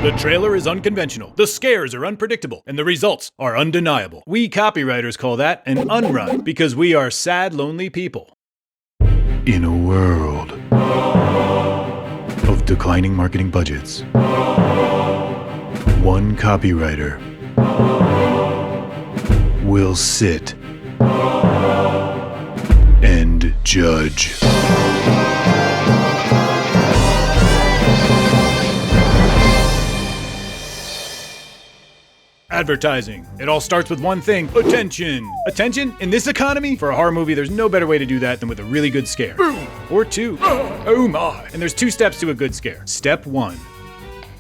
The trailer is unconventional, the scares are unpredictable, and the results are undeniable. We copywriters call that an unrun, because we are sad, lonely people. In a world of declining marketing budgets, one copywriter will sit and judge. Advertising. It all starts with one thing: attention. Attention? In this economy? For a horror movie, there's no better way to do that than with a really good scare. Boom. Or two. Oh my. And there's two steps to a good scare. Step 1,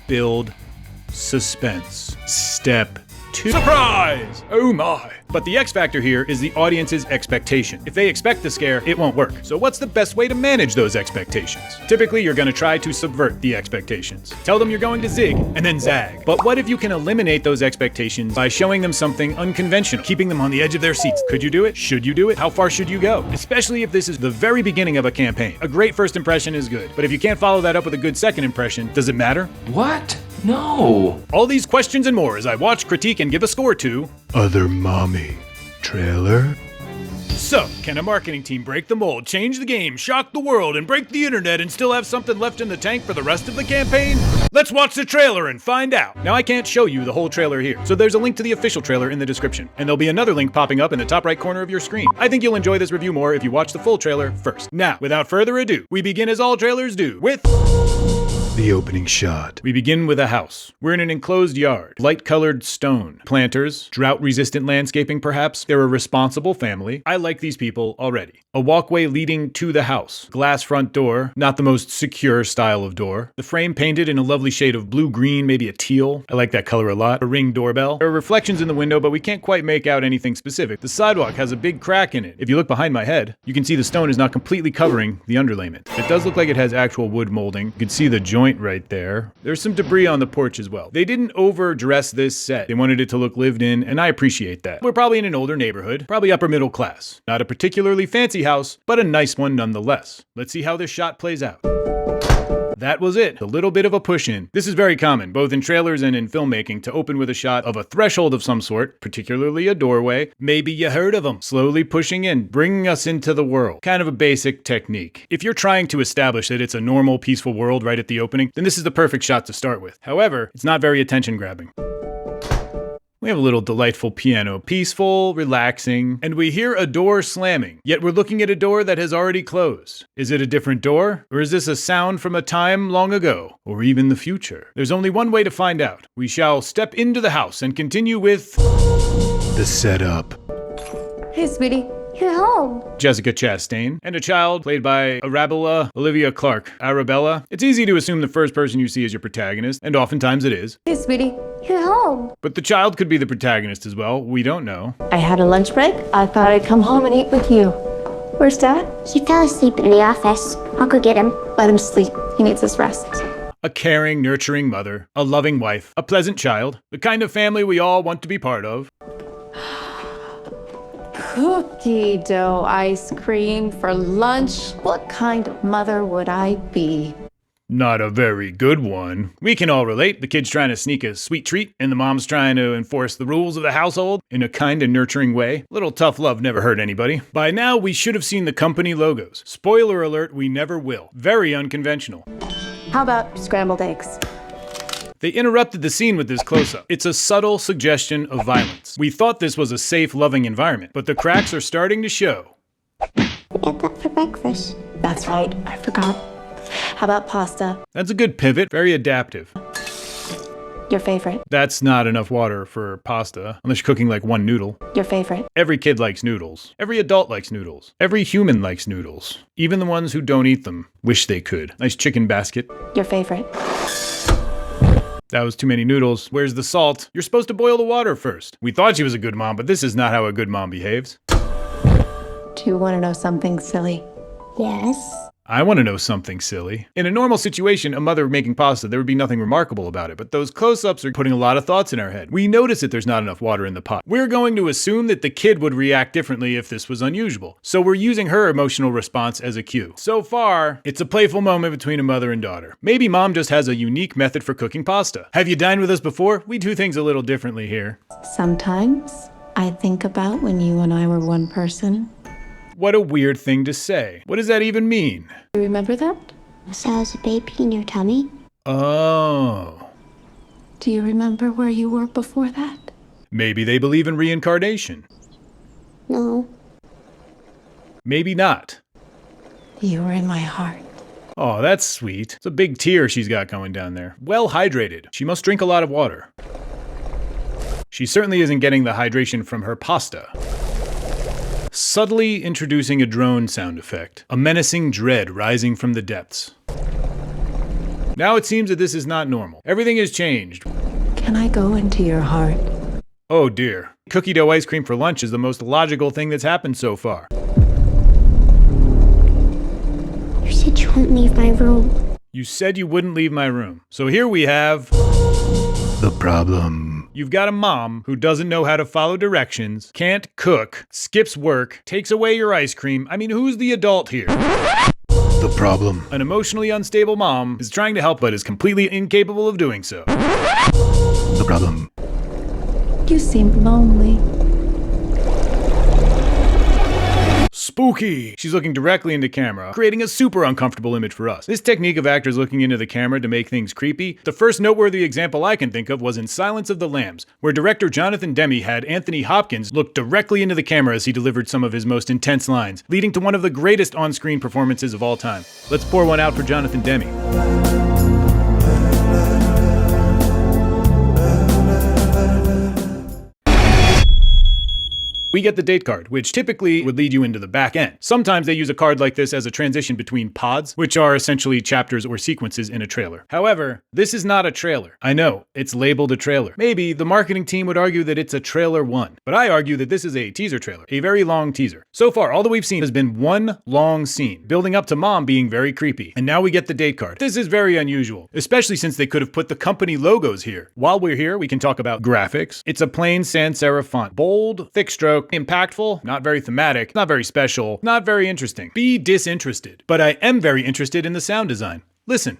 build suspense. Step 2, surprise! Oh my. But the X factor here is the audience's expectation. If they expect the scare, it won't work. So what's the best way to manage those expectations? Typically, you're gonna try to subvert the expectations. Tell them you're going to zig and then zag. But what if you can eliminate those expectations by showing them something unconventional, keeping them on the edge of their seats? Could you do it? Should you do it? How far should you go? Especially if this is the very beginning of a campaign. A great first impression is good, but if you can't follow that up with a good second impression, does it matter? What? No. All these questions and more as I watch, critique, and give a score to Other Mommy trailer. So, can a marketing team break the mold, change the game, shock the world, and break the internet and still have something left in the tank for the rest of the campaign? Let's watch the trailer and find out. Now, I can't show you the whole trailer here, so there's a link to the official trailer in the description, and there'll be another link popping up in the top right corner of your screen. I think you'll enjoy this review more if you watch the full trailer first. Now, without further ado, we begin as all trailers do, with the opening shot. We begin with a house. We're in an enclosed yard. Light-colored stone. Planters. Drought-resistant landscaping, perhaps. They're a responsible family. I like these people already. A walkway leading to the house. Glass front door. Not the most secure style of door. The frame painted in a lovely shade of blue-green, maybe a teal. I like that color a lot. A Ring doorbell. There are reflections in the window, but we can't quite make out anything specific. The sidewalk has a big crack in it. If you look behind my head, you can see the stone is not completely covering the underlayment. It does look like it has actual wood molding. You can see the joint right there. There's some debris on the porch as well. They didn't overdress this set. They wanted it to look lived in, and I appreciate that. We're probably in an older neighborhood, probably upper middle class. Not a particularly fancy house, but a nice one nonetheless. Let's see how this shot plays out. That was it. A little bit of a push in. This is very common, both in trailers and in filmmaking, to open with a shot of a threshold of some sort, particularly a doorway. Maybe you heard of them. Slowly pushing in, bringing us into the world. Kind of a basic technique. If you're trying to establish that it's a normal, peaceful world right at the opening, then this is the perfect shot to start with. However, it's not very attention-grabbing. We have a little delightful piano, peaceful, relaxing, and we hear a door slamming, yet we're looking at a door that has already closed. Is it a different door? Or is this a sound from a time long ago? Or even the future? There's only one way to find out. We shall step into the house and continue with the setup. Hey, sweetie. You're home. Jessica Chastain, and a child played by Arabella Olivia Clark. Arabella. It's easy to assume the first person you see is your protagonist, and oftentimes it is. Hey, sweetie. You're home. But the child could be the protagonist as well. We don't know. I had a lunch break. I thought I'd come home and eat with you. Where's Dad? He fell asleep in the office. I'll go get him. Let him sleep. He needs his rest. A caring, nurturing mother, a loving wife, a pleasant child, the kind of family we all want to be part of. Cookie dough ice cream for lunch. What kind of mother would I be? Not a very good one. We can all relate. The kid's trying to sneak a sweet treat, and the mom's trying to enforce the rules of the household in a kind and nurturing way. Little tough love never hurt anybody. By now, we should have seen the company logos. Spoiler alert, we never will. Very unconventional. How about scrambled eggs? They interrupted the scene with this close-up. It's a subtle suggestion of violence. We thought this was a safe, loving environment, but the cracks are starting to show. We had that for breakfast. That's right. I forgot. How about pasta? That's a good pivot. Very adaptive. Your favorite? That's not enough water for pasta, unless you're cooking like one noodle. Your favorite? Every kid likes noodles. Every adult likes noodles. Every human likes noodles. Even the ones who don't eat them wish they could. Nice chicken basket. Your favorite? That was too many noodles. Where's the salt? You're supposed to boil the water first. We thought she was a good mom, but this is not how a good mom behaves. Do you want to know something silly? Yes. I want to know something silly. In a normal situation, a mother making pasta, there would be nothing remarkable about it, but those close-ups are putting a lot of thoughts in our head. We notice that there's not enough water in the pot. We're going to assume that the kid would react differently if this was unusual. So we're using her emotional response as a cue. So far, it's a playful moment between a mother and daughter. Maybe mom just has a unique method for cooking pasta. Have you dined with us before? We do things a little differently here. Sometimes I think about when you and I were one person. What a weird thing to say. What does that even mean? You remember that? So I was a baby in your tummy? Oh. Do you remember where you were before that? Maybe they believe in reincarnation. No. Maybe not. You were in my heart. Oh, that's sweet. It's a big tear she's got going down there. Well hydrated. She must drink a lot of water. She certainly isn't getting the hydration from her pasta. Subtly introducing a drone sound effect. A menacing dread rising from the depths. Now it seems that this is not normal. Everything has changed. Can I go into your heart? Oh dear. Cookie dough ice cream for lunch is the most logical thing that's happened so far. You said you wouldn't leave my room. You said you wouldn't leave my room. So here we have the problem. You've got a mom who doesn't know how to follow directions, can't cook, skips work, takes away your ice cream. I mean, who's the adult here? The problem. An emotionally unstable mom is trying to help but is completely incapable of doing so. The problem. You seem lonely. Spooky! She's looking directly into camera, creating a super uncomfortable image for us. This technique of actors looking into the camera to make things creepy, the first noteworthy example I can think of was in Silence of the Lambs, where director Jonathan Demme had Anthony Hopkins look directly into the camera as he delivered some of his most intense lines, leading to one of the greatest on-screen performances of all time. Let's pour one out for Jonathan Demme. We get the date card, which typically would lead you into the back end. Sometimes they use a card like this as a transition between pods, which are essentially chapters or sequences in a trailer. However, this is not a trailer. I know, it's labeled a trailer. Maybe the marketing team would argue that it's a trailer 1, but I argue that this is a teaser trailer, a very long teaser. So far, all that we've seen has been one long scene, building up to mom being very creepy. And now we get the date card. This is very unusual, especially since they could have put the company logos here. While we're here, we can talk about graphics. It's a plain sans serif font. Bold, thick stroke, impactful, not very thematic, not very special, not very interesting. Be disinterested. But I am very interested in the sound design. Listen.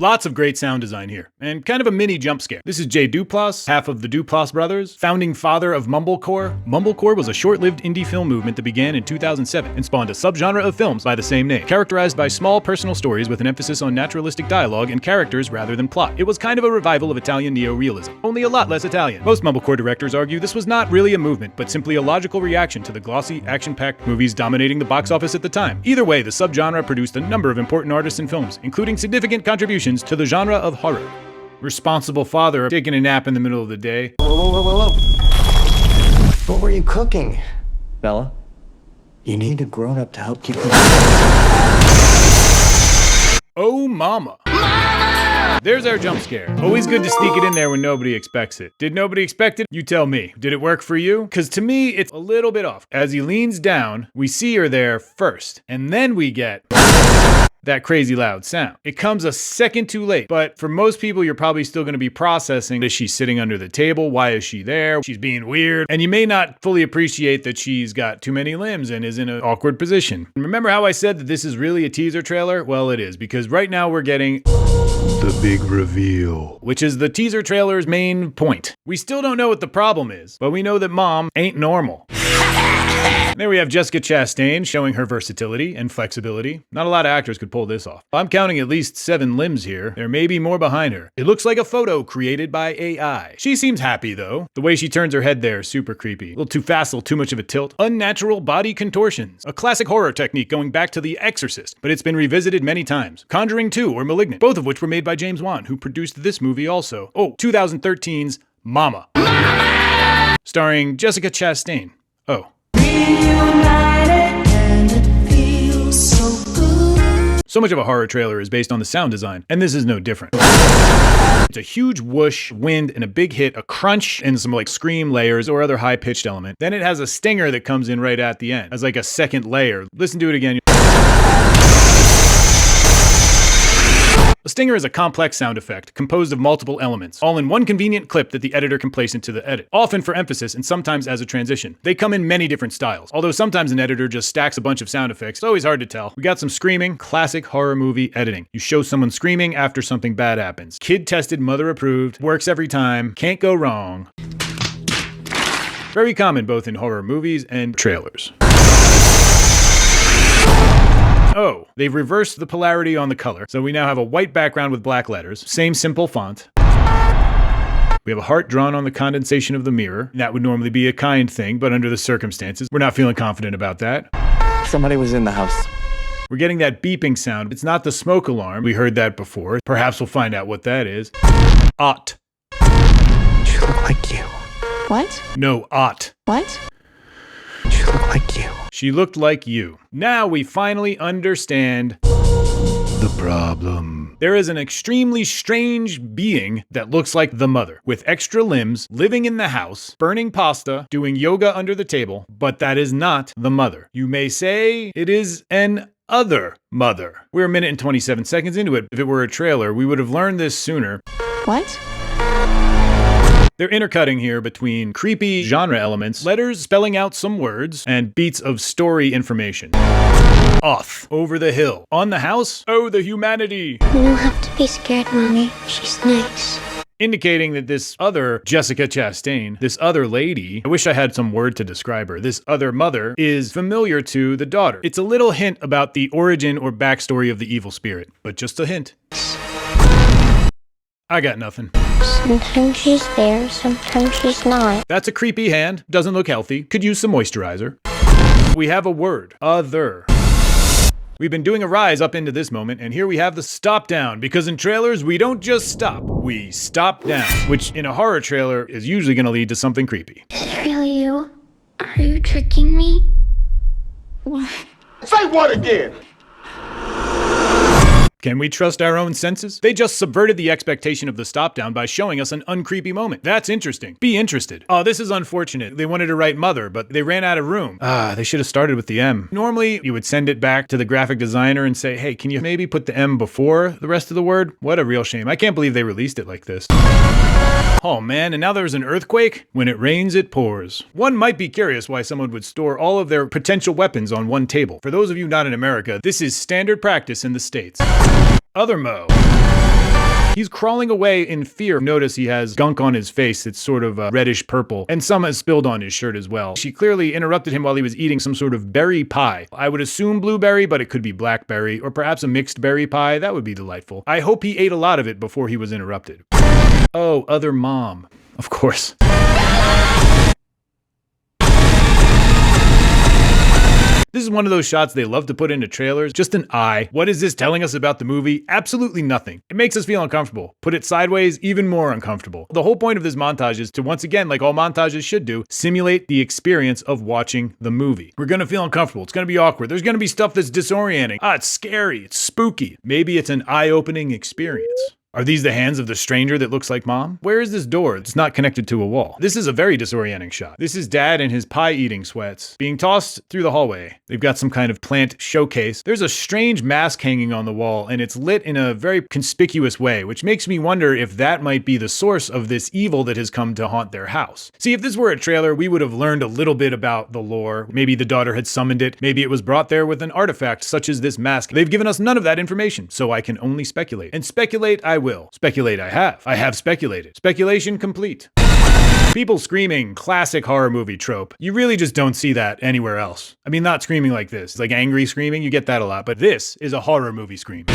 Lots of great sound design here, and kind of a mini jump scare. This is Jay Duplass, half of the Duplass brothers, founding father of Mumblecore. Mumblecore was a short-lived indie film movement that began in 2007 and spawned a subgenre of films by the same name, characterized by small personal stories with an emphasis on naturalistic dialogue and characters rather than plot. It was kind of a revival of Italian neo-realism, only a lot less Italian. Most Mumblecore directors argue this was not really a movement, but simply a logical reaction to the glossy, action-packed movies dominating the box office at the time. Either way, the subgenre produced a number of important artists and films, including significant contributions to the genre of horror. Responsible father taking a nap in the middle of the day. Whoa. What were you cooking? Bella? You need a grown-up to help keep you... Oh mama. There's our jump scare. Always good to sneak it in there when nobody expects it. Did nobody expect it? You tell me. Did it work for you? Because to me, it's a little bit off. As he leans down, we see her there first, and then we get that crazy loud sound. It comes a second too late, but for most people, you're probably still going to be processing, is she sitting under the table? Why is she there? She's being weird. And you may not fully appreciate that she's got too many limbs and is in an awkward position. Remember how I said that this is really a teaser trailer? Well, it is, because right now we're getting the big reveal, which is the teaser trailer's main point. We still don't know what the problem is, but we know that mom ain't normal. There we have Jessica Chastain showing her versatility and flexibility. Not a lot of actors could pull this off. I'm counting at least 7 limbs here. There may be more behind her. It looks like a photo created by AI. She seems happy though. The way she turns her head there is super creepy. A little too facile, too much of a tilt. Unnatural body contortions. A classic horror technique going back to The Exorcist, but it's been revisited many times. Conjuring 2 or Malignant, both of which were made by James Wan, who produced this movie also. Oh, 2013's Mama. Starring Jessica Chastain. Oh. So much of a horror trailer is based on the sound design, and this is no different. It's a huge whoosh, wind, and a big hit, a crunch, and some like scream layers or other high-pitched element. Then it has a stinger that comes in right at the end as like a second layer. Listen to it again. A stinger is a complex sound effect composed of multiple elements, all in one convenient clip that the editor can place into the edit, often for emphasis and sometimes as a transition. They come in many different styles, although sometimes an editor just stacks a bunch of sound effects. It's always hard to tell. We got some screaming, classic horror movie editing. You show someone screaming after something bad happens. Kid tested, mother approved, works every time, can't go wrong. Very common both in horror movies and trailers. Oh, they've reversed the polarity on the color, so we now have a white background with black letters, same simple font. We have a heart drawn on the condensation of the mirror. That would normally be a kind thing, but under the circumstances, we're not feeling confident about that. Somebody was in the house. We're getting that beeping sound. It's not the smoke alarm. We heard that before. Perhaps we'll find out what that is. Ought. She looked like you. What? No, ought. What? She looked like you. She looked like you. Now we finally understand the problem. There is an extremely strange being that looks like the mother, with extra limbs, living in the house, burning pasta, doing yoga under the table, but that is not the mother. You may say it is an other mother. We're a minute and 27 seconds into it. If it were a trailer, we would have learned this sooner. What? They're intercutting here between creepy genre elements, letters spelling out some words, and beats of story information. Off, over the hill, on the house, oh the humanity. You don't have to be scared, Mommy. She's nice. Indicating that this other Jessica Chastain, this other lady, I wish I had some word to describe her, this other mother, is familiar to the daughter. It's a little hint about the origin or backstory of the evil spirit, but just a hint. I got nothing. Sometimes she's there, sometimes she's not. That's a creepy hand, doesn't look healthy, could use some moisturizer. We have a word, other. We've been doing a rise up into this moment, and here we have the stop down, because in trailers, we don't just stop, we stop down, which in a horror trailer is usually gonna lead to something creepy. Is it really you? Are you tricking me? Say what again? Can we trust our own senses? They just subverted the expectation of the stop down by showing us an uncreepy moment. That's interesting. Be interested. Oh, this is unfortunate. They wanted to write mother, but they ran out of room. They should have started with the M. Normally, you would send it back to the graphic designer and say, hey, can you maybe put the M before the rest of the word? What a real shame. I can't believe they released it like this. Oh man, and now there's an earthquake? When it rains, it pours. One might be curious why someone would store all of their potential weapons on one table. For those of you not in America, this is standard practice in the States. Other Mo. He's crawling away in fear. Notice he has gunk on his face that's sort of reddish purple, and some has spilled on his shirt as well. She clearly interrupted him while he was eating some sort of berry pie. I would assume blueberry, but it could be blackberry, or perhaps a mixed berry pie. That would be delightful. I hope he ate a lot of it before he was interrupted. Oh, other mom. Of course. This is one of those shots they love to put into trailers. Just an eye. What is this telling us about the movie? Absolutely nothing. It makes us feel uncomfortable. Put it sideways, even more uncomfortable. The whole point of this montage is to, once again, like all montages should do, simulate the experience of watching the movie. We're gonna feel uncomfortable. It's gonna be awkward. There's gonna be stuff that's disorienting. It's scary. It's spooky. Maybe it's an eye-opening experience. Are these the hands of the stranger that looks like mom? Where is this door? It's not connected to a wall. This is a very disorienting shot. This is dad in his pie-eating sweats being tossed through the hallway. They've got some kind of plant showcase. There's a strange mask hanging on the wall, and it's lit in a very conspicuous way, which makes me wonder if that might be the source of this evil that has come to haunt their house. See, if this were a trailer, we would have learned a little bit about the lore. Maybe the daughter had summoned it. Maybe it was brought there with an artifact, such as this mask. They've given us none of that information, so I can only speculate. And speculate I will. Speculate I have. I have speculated. Speculation complete. People screaming, classic horror movie trope. You really just don't see that anywhere else. I mean, not screaming like this. Like angry screaming, you get that a lot. But this is a horror movie scream.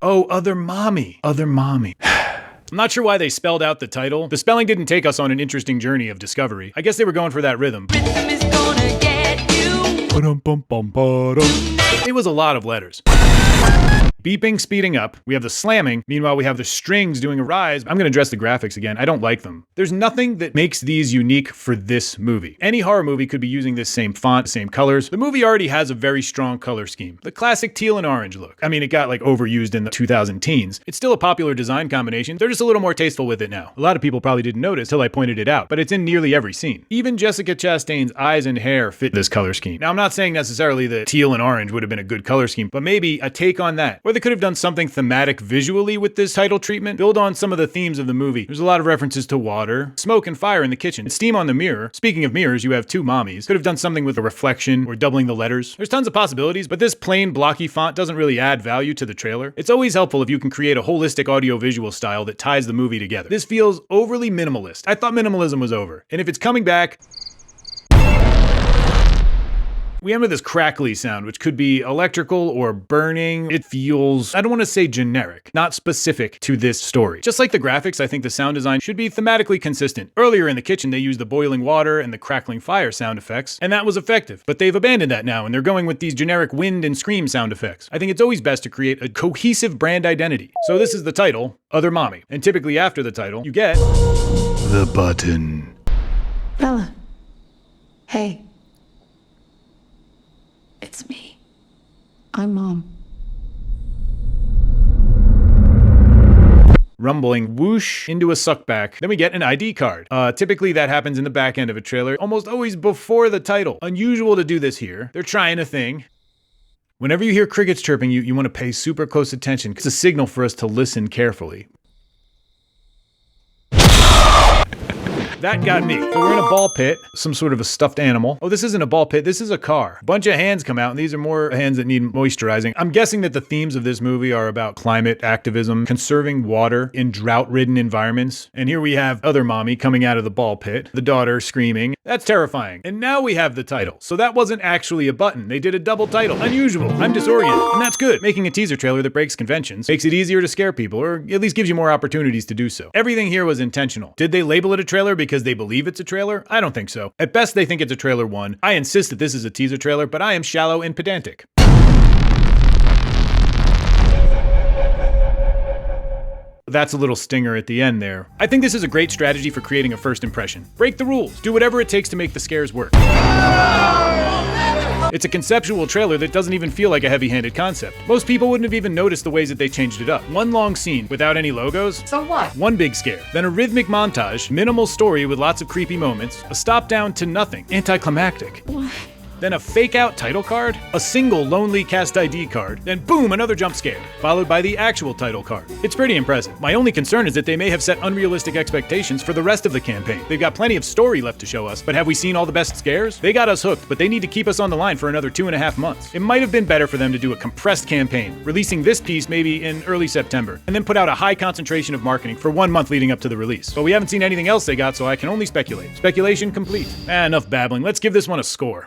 Oh, other mommy. Other mommy. I'm not sure why they spelled out the title. The spelling didn't take us on an interesting journey of discovery. I guess they were going for that rhythm. Rhythm is gonna get you. It was a lot of letters. Beeping speeding up, we have the slamming, meanwhile we have the strings doing a rise. I'm gonna address the graphics again, I don't like them. There's nothing that makes these unique for this movie. Any horror movie could be using this same font, same colors. The movie already has a very strong color scheme. The classic teal and orange look. I mean, it got like overused in the 2000 teens. It's still a popular design combination, they're just a little more tasteful with it now. A lot of people probably didn't notice till I pointed it out, but it's in nearly every scene. Even Jessica Chastain's eyes and hair fit this color scheme. Now, I'm not saying necessarily that teal and orange would have been a good color scheme, but maybe a take on that. Or they could have done something thematic visually with this title treatment, build on some of the themes of the movie. There's a lot of references to water, smoke and fire in the kitchen, steam on the mirror. Speaking of mirrors, you have two mommies. Could have done something with a reflection or doubling the letters. There's tons of possibilities, but this plain blocky font doesn't really add value to the trailer. It's always helpful if you can create a holistic audio-visual style that ties the movie together. This feels overly minimalist. I thought minimalism was over, and if it's coming back, we end with this crackly sound, which could be electrical or burning. It feels, I don't want to say generic, not specific to this story. Just like the graphics, I think the sound design should be thematically consistent. Earlier in the kitchen, they used the boiling water and the crackling fire sound effects, and that was effective. But they've abandoned that now, and they're going with these generic wind and scream sound effects. I think it's always best to create a cohesive brand identity. So this is the title, Other Mommy. And typically after the title, you get the button. Bella. Hey. It's me. I'm Mom. Rumbling whoosh into a suckback. Then we get an ID card. Typically that happens in the back end of a trailer, almost always before the title. Unusual to do this here. They're trying a thing. Whenever you hear crickets chirping, you want to pay super close attention. It's a signal for us to listen carefully. That got me. So we're in a ball pit, some sort of a stuffed animal. Oh, this isn't a ball pit, this is a car. A bunch of hands come out, and these are more hands that need moisturizing. I'm guessing that the themes of this movie are about climate activism, conserving water in drought-ridden environments. And here we have Other Mommy coming out of the ball pit, the daughter screaming. That's terrifying. And now we have the title. So that wasn't actually a button. They did a double title. Unusual. I'm disoriented. And that's good. Making a teaser trailer that breaks conventions makes it easier to scare people, or at least gives you more opportunities to do so. Everything here was intentional. Did they label it a trailer because they believe it's a trailer? I don't think so. At best, they think it's a trailer 1. I insist that this is a teaser trailer, but I am shallow and pedantic. That's a little stinger at the end there. I think this is a great strategy for creating a first impression. Break the rules. Do whatever it takes to make the scares work. It's a conceptual trailer that doesn't even feel like a heavy-handed concept. Most people wouldn't have even noticed the ways that they changed it up. One long scene without any logos. So what? One big scare. Then a rhythmic montage, minimal story with lots of creepy moments, a stop down to nothing, anticlimactic. What? Then a fake-out title card, a single lonely cast ID card, then boom, another jump scare, followed by the actual title card. It's pretty impressive. My only concern is that they may have set unrealistic expectations for the rest of the campaign. They've got plenty of story left to show us, but have we seen all the best scares? They got us hooked, but they need to keep us on the line for another 2.5 months. It might have been better for them to do a compressed campaign, releasing this piece maybe in early September, and then put out a high concentration of marketing for 1 month leading up to the release. But we haven't seen anything else they got, so I can only speculate. Speculation complete. Enough babbling. Let's give this one a score.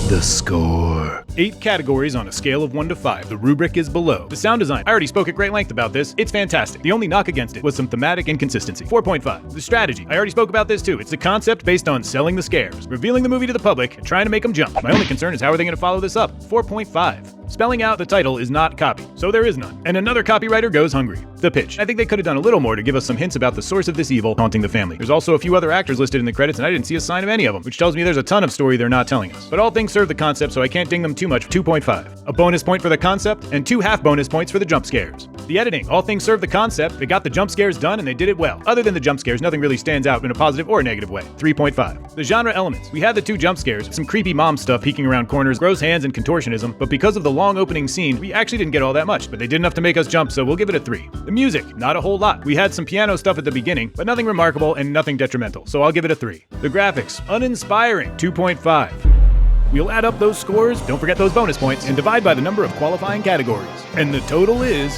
The score. 8 categories on a scale of 1 to 5. The rubric is below. The sound design. I already spoke at great length about this. It's fantastic. The only knock against it was some thematic inconsistency. 4.5. The strategy. I already spoke about this too. It's a concept based on selling the scares, revealing the movie to the public, and trying to make them jump. My only concern is how are they going to follow this up? 4.5. Spelling out the title is not copy, so there is none. And another copywriter goes hungry. The pitch. I think they could have done a little more to give us some hints about the source of this evil haunting the family. There's also a few other actors listed in the credits, and I didn't see a sign of any of them, which tells me there's a ton of story they're not telling us. But all things serve the concept, so I can't ding them too much. 2.5. A bonus point for the concept, and 2 half bonus points for the jump scares. The editing. All things serve the concept. They got the jump scares done, and they did it well. Other than the jump scares, nothing really stands out in a positive or a negative way. 3.5. The genre elements. We had the 2 jump scares, some creepy mom stuff peeking around corners, gross hands, and contortionism, but because of the long opening scene, we actually didn't get all that much, but they did enough to make us jump, so we'll give it a 3. The music. Not a whole lot. We had some piano stuff at the beginning, but nothing remarkable and nothing detrimental, so I'll give it a 3. The graphics. Uninspiring. 2.5. We'll add up those scores, don't forget those bonus points, and divide by the number of qualifying categories. And the total is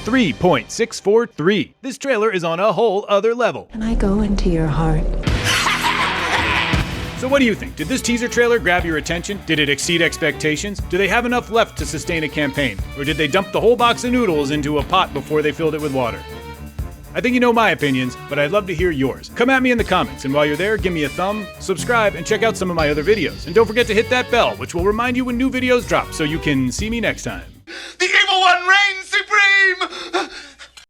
3.643. This trailer is on a whole other level. Can I go into your heart? So what do you think? Did this teaser trailer grab your attention? Did it exceed expectations? Do they have enough left to sustain a campaign? Or did they dump the whole box of noodles into a pot before they filled it with water? I think you know my opinions, but I'd love to hear yours. Come at me in the comments, and while you're there, give me a thumb, subscribe, and check out some of my other videos. And don't forget to hit that bell, which will remind you when new videos drop so you can see me next time.